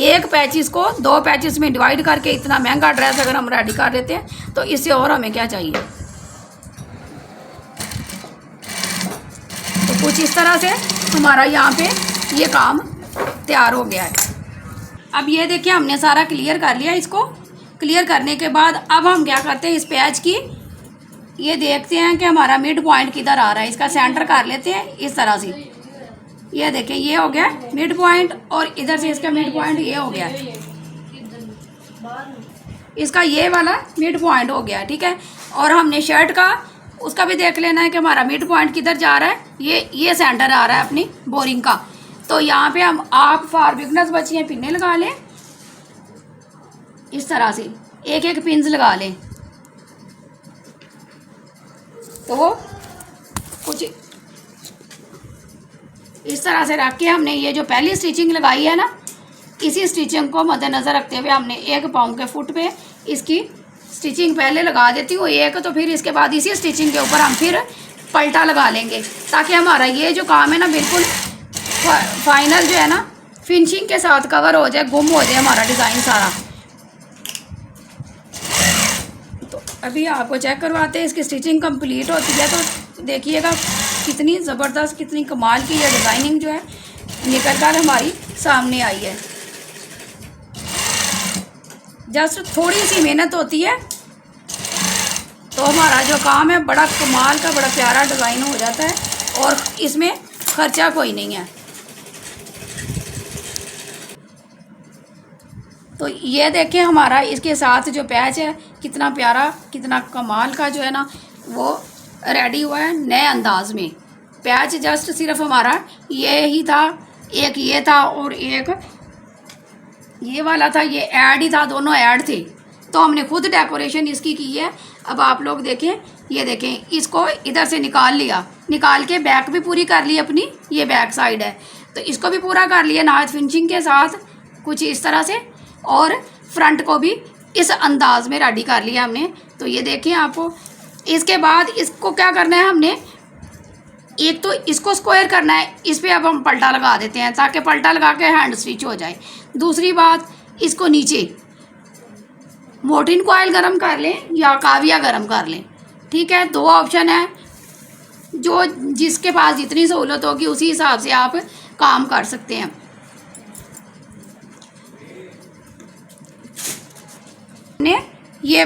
एक पैचिस को 2 पैचिस में डिवाइड करके इतना महंगा ड्रेस अगर हम रेडी कर देते हैं तो इससे और हमें क्या चाहिए। तो कुछ इस तरह से हमारा यहाँ पे ये काम तैयार हो गया है। अब ये देखिए हमने सारा क्लियर कर लिया। इसको क्लियर करने के बाद अब हम क्या करते हैं, इस पैच की ये देखते हैं कि हमारा मिड पॉइंट किधर आ रहा है। इसका सेंटर कर लेते हैं इस तरह से। ये देखें ये हो गया मिड पॉइंट और इधर से इसका मिड पॉइंट ये हो गया, इसका ये वाला मिड पॉइंट हो गया। ठीक है, और हमने शर्ट का उसका भी देख लेना है कि हमारा मिड पॉइंट किधर जा रहा है। ये सेंटर आ रहा है अपनी बोरिंग का। तो यहाँ पे हम आप फॉर बिगनर्स बच्चियाँ पिन्ने लगा लें इस तरह से, एक एक पिन्स लगा लें। तो कुछ इस तरह से रख के हमने ये जो पहली स्टिचिंग लगाई है ना, इसी स्टिचिंग को मद्देनज़र रखते हुए हमने 1 पाँव के फुट पे इसकी स्टिचिंग पहले लगा देती हूँ एक, तो फिर इसके बाद इसी स्टिचिंग के ऊपर हम फिर पलटा लगा लेंगे ताकि हमारा ये जो काम है ना बिल्कुल फाइनल जो है ना फिनिशिंग के साथ कवर हो जाए, गुम हो जाए हमारा डिज़ाइन सारा। तो अभी आपको चेक करवाते हैं, इसकी स्टिचिंग कंप्लीट होती है तो देखिएगा कितनी ज़बरदस्त, कितनी कमाल की ये डिज़ाइनिंग जो है निकल कर हमारी सामने आई है। जस्ट थोड़ी सी मेहनत होती है तो हमारा जो काम है बड़ा कमाल का, बड़ा प्यारा डिज़ाइन हो जाता है और इसमें खर्चा कोई नहीं है। तो ये देखें हमारा इसके साथ जो पैच है कितना प्यारा, कितना कमाल का जो है ना वो रेडी हुआ है नए अंदाज में। पैच जस्ट सिर्फ हमारा ये ही था, एक ये था और एक ये वाला था, ये ऐड ही था, दोनों ऐड थे। तो हमने खुद डेकोरेशन इसकी की है। अब आप लोग देखें, ये देखें इसको इधर से निकाल लिया, निकाल के बैक भी पूरी कर ली अपनी, ये बैक साइड है तो इसको भी पूरा कर लिया नाइट फिनिशिंग के साथ कुछ इस तरह से, और फ्रंट को भी इस अंदाज में रेडी कर लिया हमने। तो ये देखें आपको, इसके बाद इसको क्या करना है हमने, एक तो इसको स्क्वायर करना है, इस पर अब हम पलटा लगा देते हैं ताकि पलटा लगा के हैंड स्टिच हो जाए। दूसरी बात, इसको नीचे मोटिन कॉयल गरम कर लें या काविया गरम कर लें। ठीक है, 2 ऑप्शन है, जो जिसके पास जितनी सहूलत होगी उसी हिसाब से आप काम कर सकते हैं। ने ये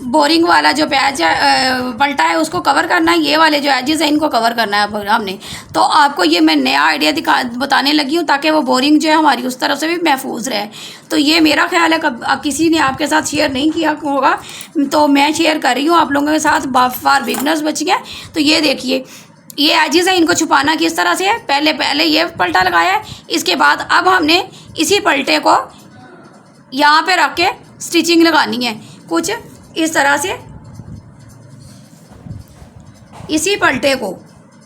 बोरिंग वाला जो पैच है पलटा है उसको कवर करना है, ये वाले जो एजेस है इनको कवर करना है हमने। तो आपको ये मैं नया आइडिया बताने लगी हूँ ताकि वो बोरिंग जो है हमारी उस तरफ से भी महफूज रहे। तो ये मेरा ख्याल है किसी ने आपके साथ शेयर नहीं किया होगा तो मैं शेयर कर रही हूँ आप लोगों के साथ फॉर बिगनर्स बच्चियाँ। तो ये देखिए ये एजेस है, इनको छुपाना किस तरह से है, पहले ये पलटा लगाया है, इसके बाद अब हमने इसी पलटे को यहाँ पे रख के स्टिचिंग लगानी है कुछ इस तरह से। इसी पलटे को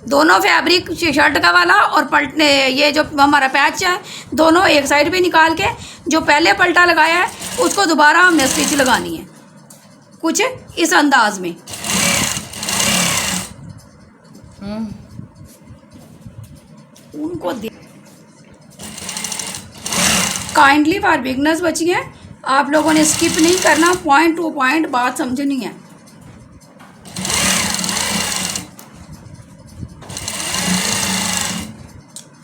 दोनों फैब्रिक शर्ट का वाला और पलटे ये जो हमारा पैच है दोनों एक साइड पे निकाल के जो पहले पलटा लगाया है उसको दोबारा हमने स्टिच लगानी है कुछ इस अंदाज में। उनको काइंडली फॉर बिगनर्स बच्चियाँ आप लोगों ने स्किप नहीं करना, पॉइंट टू पॉइंट बात समझनी है।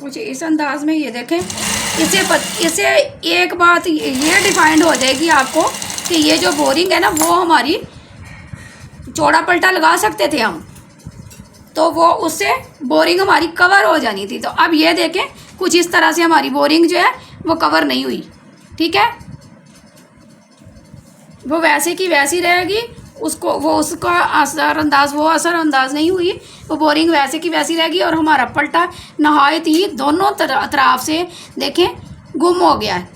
कुछ इस अंदाज में ये देखें, इससे एक बात ये डिफाइंड हो जाएगी आपको कि ये जो बोरिंग है ना वो हमारी चौड़ा पलटा लगा सकते थे हम, तो वो उससे बोरिंग हमारी कवर हो जानी थी। तो अब ये देखें कुछ इस तरह से हमारी बोरिंग जो है वो कवर नहीं हुई। ठीक है, वो वैसे की वैसी रहेगी, उसका असरअंदाज नहीं हुई, वो बोरिंग वैसे की वैसी रहेगी और हमारा पलटा नहायत ही दोनों तरफ से देखें गुम हो गया है।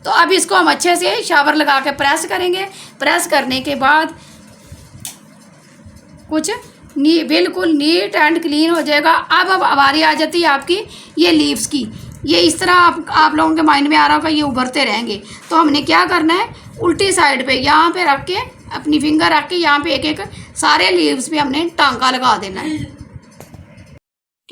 तो अब इसको हम अच्छे से शावर लगा के प्रेस करेंगे। प्रेस करने के बाद कुछ बिल्कुल नीट एंड क्लीन हो जाएगा। अब बारी आ जाती है आपकी ये लीव्स की। ये इस तरह आप लोगों के माइंड में आ रहा होगा ये उभरते रहेंगे, तो हमने क्या करना है, उल्टी साइड पे यहाँ पे रख के अपनी फिंगर रख के यहाँ पे एक एक सारे लीव्स पे हमने टांका लगा देना है